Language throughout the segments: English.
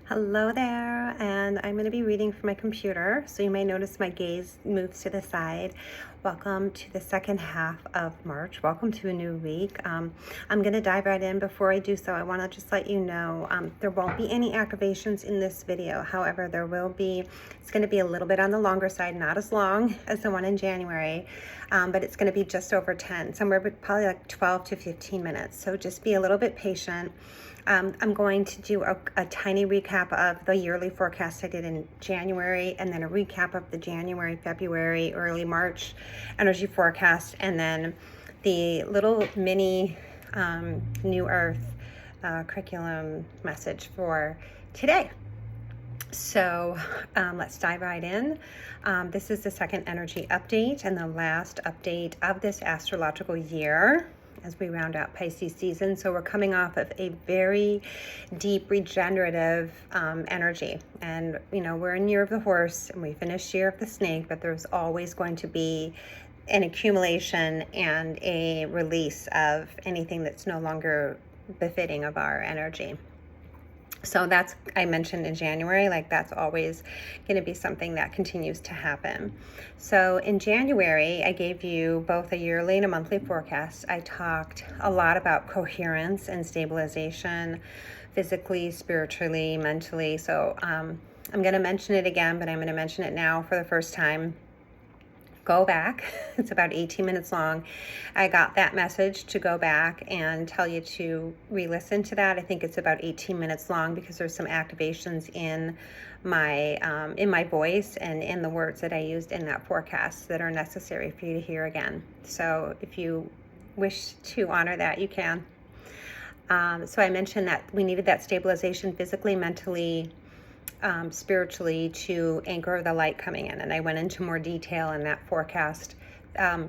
Hello there, and I'm going to be reading from my computer, so you may notice my gaze moves to the side. Welcome to the second half of March. Welcome to a new week. I'm going to dive right in. Before I do so, I want to just let you know there won't be any activations in this video. However, there will be, it's going to be a little bit on the longer side, not as long as the one in January, but it's going to be just over 10, somewhere probably like 12 to 15 minutes. So just be a little bit patient. I'm going to do a tiny recap of the yearly forecast I did in January, and then a recap of the January, February, early March energy forecast, and then the little mini New Earth curriculum message for today. So let's dive right in. This is the second energy update and the last update of this astrological year as we round out Pisces season. So we're coming off of a very deep regenerative energy. And, you know, we're in year of the horse and we finished year of the snake, but there's always going to be an accumulation and a release of anything that's no longer befitting of our energy. So that's, I mentioned in January, like that's always going to be something that continues to happen. So in January, I gave you both a yearly and a monthly forecast. I talked a lot about coherence and stabilization, physically, spiritually, mentally. So I'm going to mention it again, but I'm going to mention it now for the first time. Go back. It's about 18 minutes long. I got that message to go back and tell you to re-listen to that. I think it's about 18 minutes long because there's some activations in my voice and in the words that I used in that forecast that are necessary for you to hear again. So if you wish to honor that, you can. So I mentioned that we needed that stabilization physically, mentally, spiritually to anchor the light coming in. And I went into more detail in that forecast. I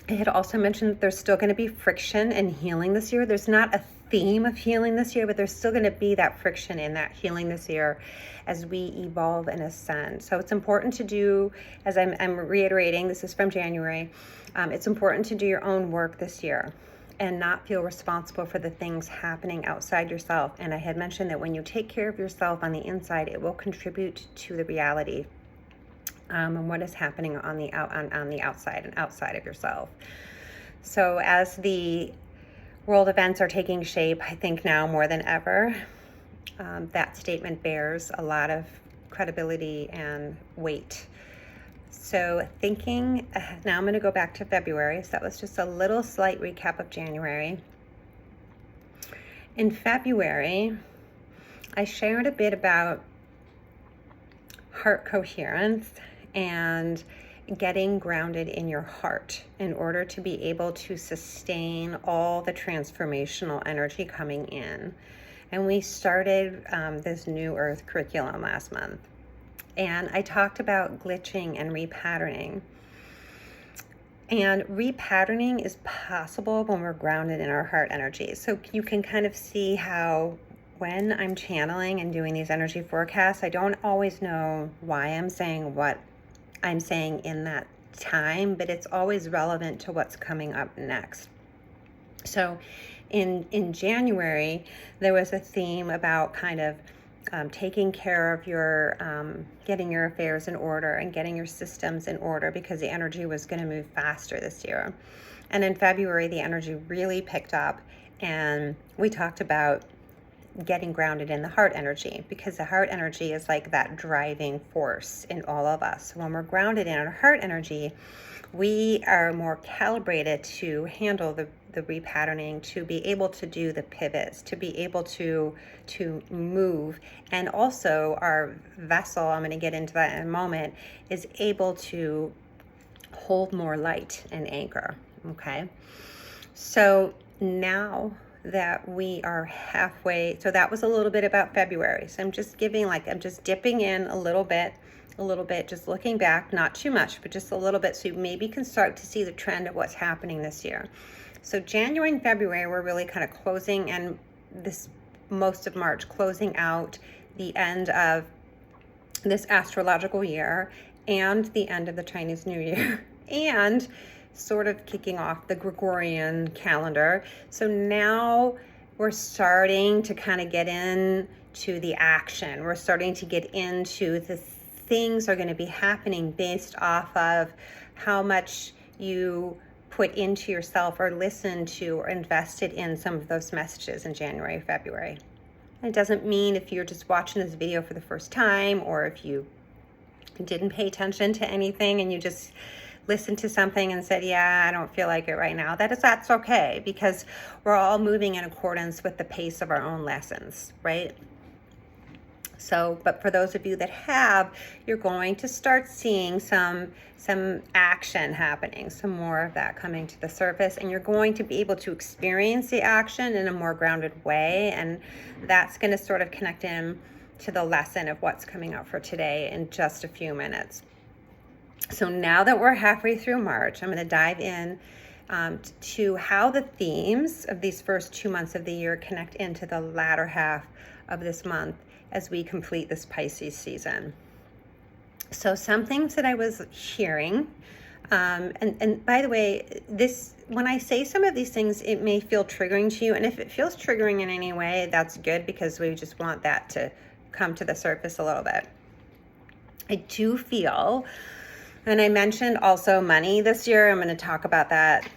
had also mentioned that there's still going to be friction and healing this year. There's not a theme of healing this year, but there's still going to be that friction in that healing this year as we evolve and ascend. So it's important to do, as I'm reiterating, this is from January, it's important to do your own work this year and not feel responsible for the things happening outside yourself. And I had mentioned that when you take care of yourself on the inside, it will contribute to the reality and what is happening on the outside and outside of yourself. So as the world events are taking shape, I think now more than ever, that statement bears a lot of credibility and weight. So thinking, now I'm going to go back to February. So that was just a little slight recap of January. In February, I shared a bit about heart coherence and getting grounded in your heart in order to be able to sustain all the transformational energy coming in. And we started this New Earth curriculum last month. And I talked about glitching and repatterning. And repatterning is possible when we're grounded in our heart energy. So you can kind of see how when I'm channeling and doing these energy forecasts, I don't always know why I'm saying what I'm saying in that time, but it's always relevant to what's coming up next. So in January, there was a theme about kind of taking care of your, getting your affairs in order and getting your systems in order because the energy was going to move faster this year. And in February, the energy really picked up and we talked about getting grounded in the heart energy because the heart energy is like that driving force in all of us. When we're grounded in our heart energy, we are more calibrated to handle the repatterning, to be able to do the pivots, to be able to move. And also our vessel, I'm going to get into that in a moment, is able to hold more light and anchor. Okay. So now that we are halfway, so that was a little bit about February. So I'm just giving, like, I'm just dipping in a little bit, just looking back, not too much, but just a little bit, so you maybe can start to see the trend of what's happening this year. So January and February, we're really kind of closing, and this most of March, closing out the end of this astrological year and the end of the Chinese New Year and sort of kicking off the Gregorian calendar. So now we're starting to kind of get into the action. We're starting to get into the things are going to be happening based off of how much you put into yourself or listened to or invested in some of those messages in January, February. It doesn't mean if you're just watching this video for the first time, or if you didn't pay attention to anything and you just listened to something and said, yeah, I don't feel like it right now, that's okay, because we're all moving in accordance with the pace of our own lessons, right? So, but for those of you that have, you're going to start seeing some action happening, some more of that coming to the surface, and you're going to be able to experience the action in a more grounded way, and that's going to sort of connect in to the lesson of what's coming up for today in just a few minutes. So now that we're halfway through March, I'm going to dive in to how the themes of these first 2 months of the year connect into the latter half of this month as we complete this Pisces season. So some things that I was hearing, and by the way, when I say some of these things, it may feel triggering to you, and if it feels triggering in any way, that's good, because we just want that to come to the surface a little bit. I do feel, and I mentioned also money this year. I'm going to talk about that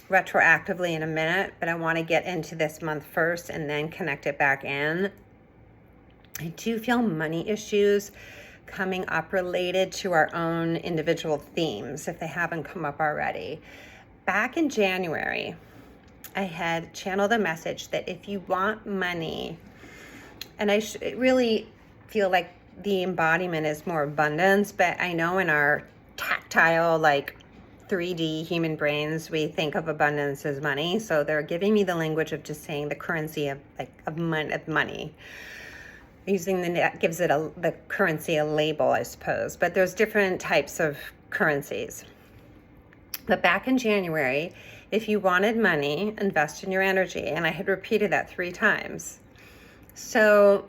retroactively in a minute, but I want to get into this month first and then connect it back in. I do feel money issues coming up related to our own individual themes, if they haven't come up already. Back in January, I had channeled a message that if you want money, and I really feel like the embodiment is more abundance, but I know in our tactile, like 3D human brains, we think of abundance as money. So they're giving me the language of just saying the currency of money. Using that gives it the currency a label, I suppose. But there's different types of currencies. But back in January, if you wanted money, invest in your energy. And I had repeated that 3 times. So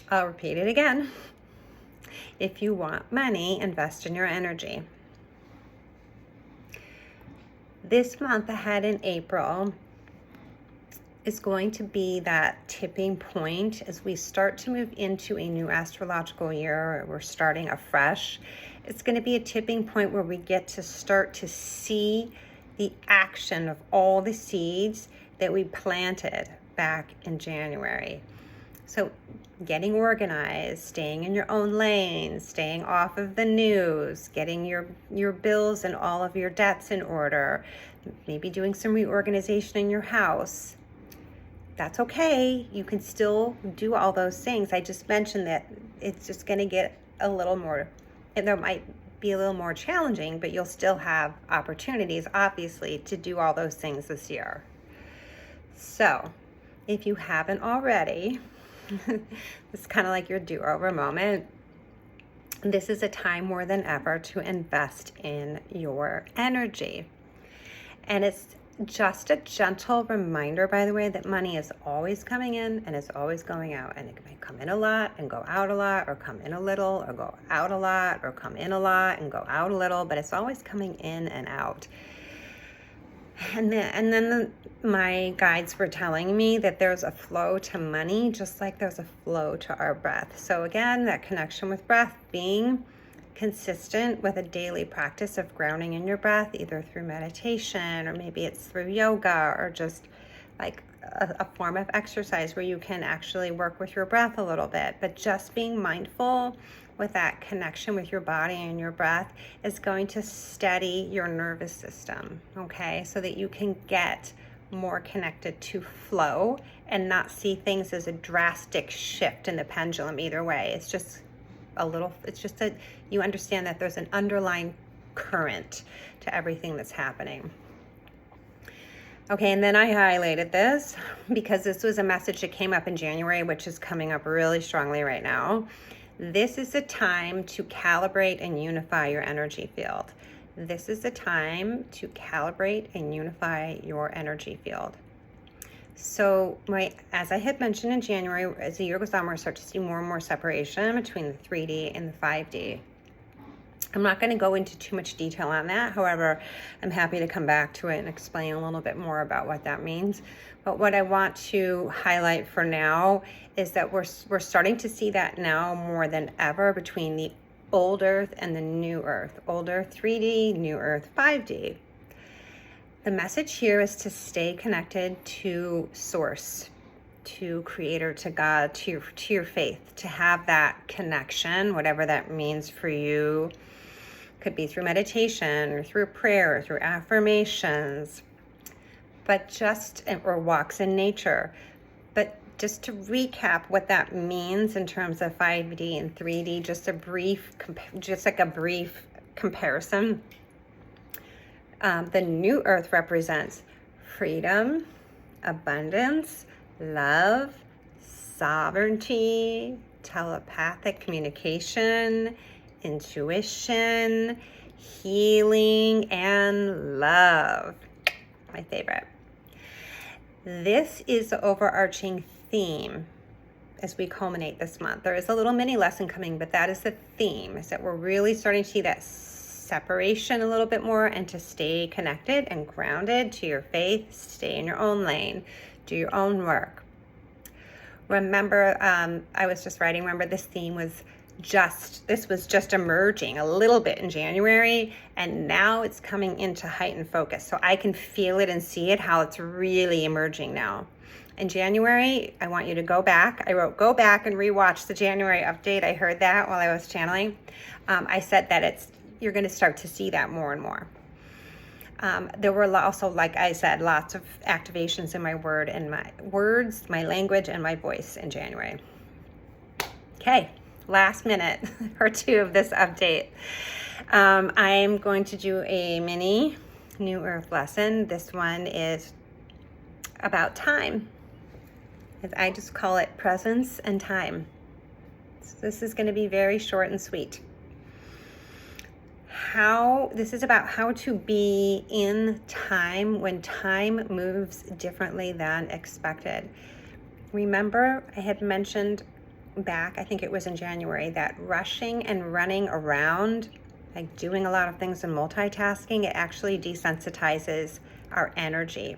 I'll repeat it again. If you want money, invest in your energy. This month ahead in April is going to be that tipping point as we start to move into a new astrological year. We're starting afresh. It's going to be a tipping point where we get to start to see the action of all the seeds that we planted back in January. So getting organized, staying in your own lane, staying off of the news, getting your bills and all of your debts in order, maybe doing some reorganization in your house. That's okay. You can still do all those things. I just mentioned that it's just going to get a little more, and there might be a little more challenging, but you'll still have opportunities, obviously, to do all those things this year. So if you haven't already, it's kind of like your do-over moment. This is a time more than ever to invest in your energy. And it's just a gentle reminder, by the way, that money is always coming in and it's always going out. And it may come in a lot and go out a lot, or come in a little or go out a lot, or come in a lot and go out a little, but it's always coming in and out. And then my guides were telling me that there's a flow to money, just like there's a flow to our breath. So again, that connection with breath, being consistent with a daily practice of grounding in your breath, either through meditation, or maybe it's through yoga, or just like a form of exercise where you can actually work with your breath a little bit. But just being mindful with that connection with your body and your breath is going to steady your nervous system, okay? So that you can get more connected to flow and not see things as a drastic shift in the pendulum either way. It's just that you understand that there's an underlying current to everything that's happening. Okay, and then I highlighted this because this was a message that came up in January, which is coming up really strongly right now. This is the time to calibrate and unify your energy field. This is the time to calibrate and unify your energy field. So as I had mentioned in January, as the year goes on, we're start to see more and more separation between the 3D and the 5D. I'm not going to go into too much detail on that. However, I'm happy to come back to it and explain a little bit more about what that means. But what I want to highlight for now is that we're starting to see that now more than ever between the old Earth and the new Earth. Old Earth 3D, new Earth 5D. The message here is to stay connected to Source, to Creator, to God, to your faith, to have that connection, whatever that means for you. Could be through meditation or through prayer or through affirmations, or walks in nature. But just to recap what that means in terms of 5D and 3D, just like a brief comparison. The new Earth represents freedom, abundance, love, sovereignty, telepathic communication, intuition, healing, and love. My favorite. This is the overarching theme as we culminate this month. There is a little mini lesson coming, but that is the theme, is that we're really starting to see that separation a little bit more and to stay connected and grounded to your faith, stay in your own lane, do your own work. Remember, I was just writing, remember this theme was this was just emerging a little bit in January, and now it's coming into heightened focus. So I can feel it and see it, how it's really emerging now. In January, I want you to go back. I wrote, go back and rewatch the January update. I heard that while I was channeling. I said that you're going to start to see that more and more. There were also, like I said, lots of activations in my words, my language, and my voice in January. Okay. Last minute or two of this update. I'm going to do a mini New Earth lesson. This one is about time. I just call it presence and time. So this is going to be very short and sweet. This is about how to be in time when time moves differently than expected. Remember, I had mentioned back, I think it was in January, that rushing and running around, like doing a lot of things and multitasking, it actually desensitizes our energy.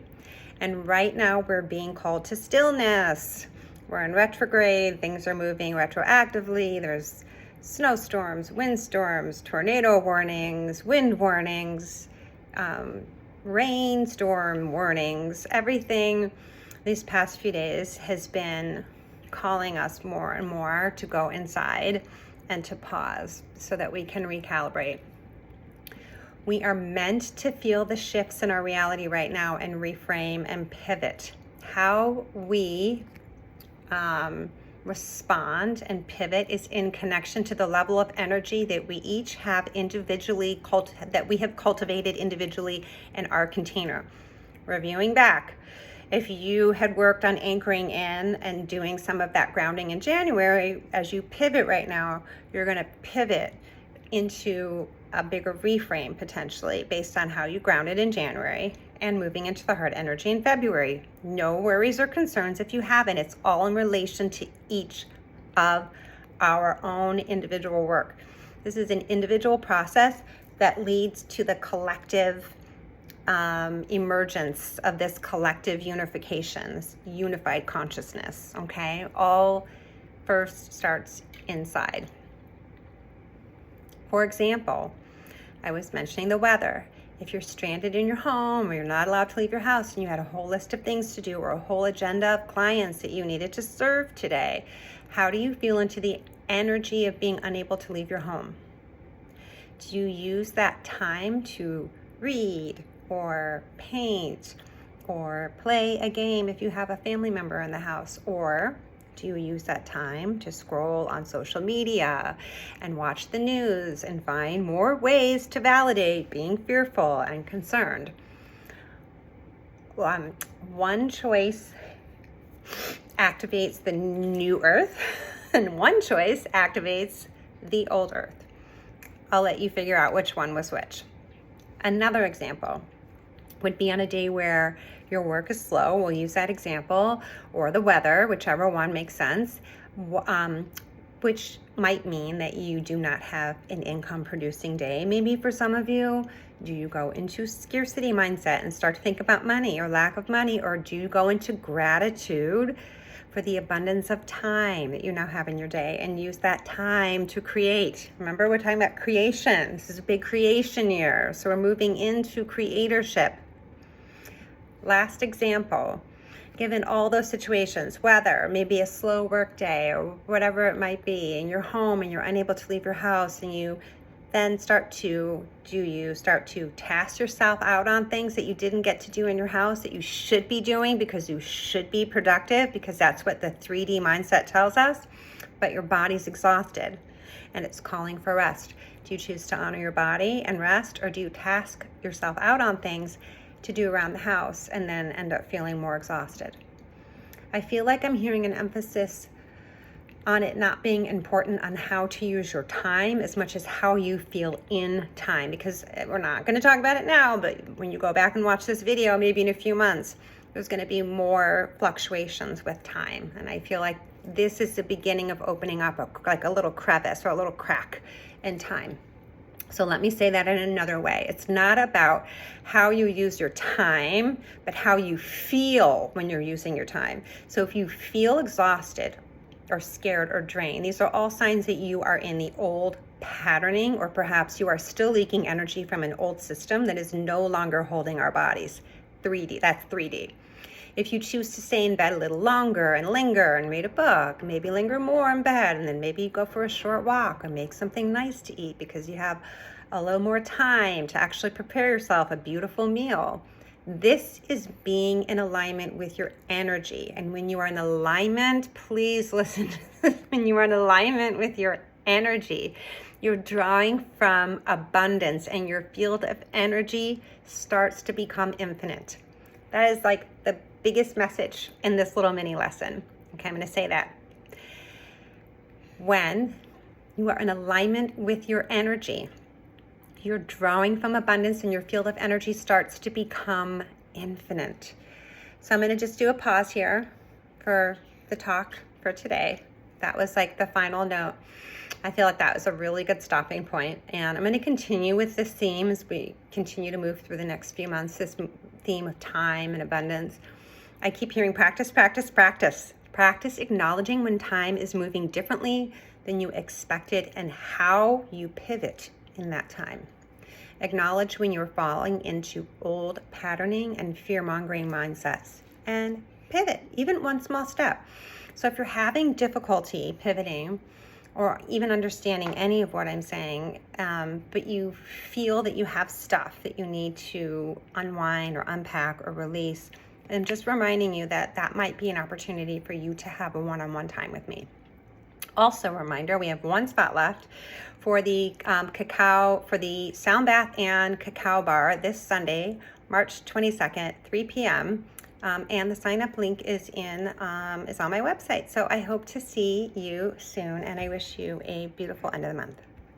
And right now we're being called to stillness. We're in retrograde, things are moving retroactively. There's snowstorms, windstorms, tornado warnings, wind warnings, rainstorm warnings. Everything these past few days has been calling us more and more to go inside and to pause so that we can recalibrate. We are meant to feel the shifts in our reality right now and reframe and pivot. How we respond and pivot is in connection to the level of energy that we each have individually, that we have cultivated individually in our container. Reviewing back, if you had worked on anchoring in and doing some of that grounding in January, as you pivot right now, you're going to pivot into a bigger reframe potentially based on how you grounded in January and moving into the heart energy in February. No worries or concerns if you haven't. It's all in relation to each of our own individual work. This is an individual process that leads to the collective emergence of this collective unification, this unified consciousness, okay? All first starts inside. For example, I was mentioning the weather. If you're stranded in your home or you're not allowed to leave your house and you had a whole list of things to do or a whole agenda of clients that you needed to serve today, how do you feel into the energy of being unable to leave your home? Do you use that time to read or paint or play a game if you have a family member in the house? Or do you use that time to scroll on social media and watch the news and find more ways to validate being fearful and concerned? One choice activates the new Earth and one choice activates the old Earth. I'll let you figure out which one was which. Another example would be on a day where your work is slow. We'll use that example, or the weather, whichever one makes sense. which might mean that you do not have an income producing day. Maybe for some of you, do you go into scarcity mindset and start to think about money or lack of money, or do you go into gratitude for the abundance of time that you now have in your day and use that time to create? Remember, we're talking about creation. This is a big creation year, so we're moving into creatorship. Last example, given all those situations, weather, maybe a slow work day or whatever it might be, and you're home and you're unable to leave your house, and you then start to task yourself out on things that you didn't get to do in your house that you should be doing because you should be productive, because that's what the 3D mindset tells us, but your body's exhausted and it's calling for rest. Do you choose to honor your body and rest, or do you task yourself out on things to do around the house and then end up feeling more exhausted? I feel like I'm hearing an emphasis on it not being important on how to use your time as much as how you feel in time, because we're not going to talk about it now, but when you go back and watch this video, maybe in a few months, there's going to be more fluctuations with time. And I feel like this is the beginning of opening up like a little crevice or a little crack in time. So let me say that in another way. It's not about how you use your time, but how you feel when you're using your time. So if you feel exhausted or scared or drained, these are all signs that you are in the old patterning, or perhaps you are still leaking energy from an old system that is no longer holding our bodies. 3D, that's 3D. If you choose to stay in bed a little longer and linger and read a book, maybe linger more in bed, and then maybe go for a short walk or make something nice to eat because you have a little more time to actually prepare yourself a beautiful meal. This is being in alignment with your energy. And when you are in alignment, please listen to this. When you are in alignment with your energy, you're drawing from abundance and your field of energy starts to become infinite. That is like the biggest message in this little mini lesson. Okay, I'm going to say that. When you are in alignment with your energy, you're drawing from abundance and your field of energy starts to become infinite. So I'm going to just do a pause here for the talk for today. That was like the final note. I feel like that was a really good stopping point. And I'm going to continue with this theme as we continue to move through the next few months, this theme of time and abundance. I keep hearing practice, practice, practice. Practice acknowledging when time is moving differently than you expected and how you pivot in that time. Acknowledge when you're falling into old patterning and fear-mongering mindsets and pivot, even one small step. So if you're having difficulty pivoting or even understanding any of what I'm saying, but you feel that you have stuff that you need to unwind or unpack or release, I'm just reminding you that that might be an opportunity for you to have a one-on-one time with me. Also, a reminder, we have one spot left for the for the sound bath and cacao bar this Sunday, March 22nd, 3 p.m. And the sign-up link is on my website. So I hope to see you soon, and I wish you a beautiful end of the month.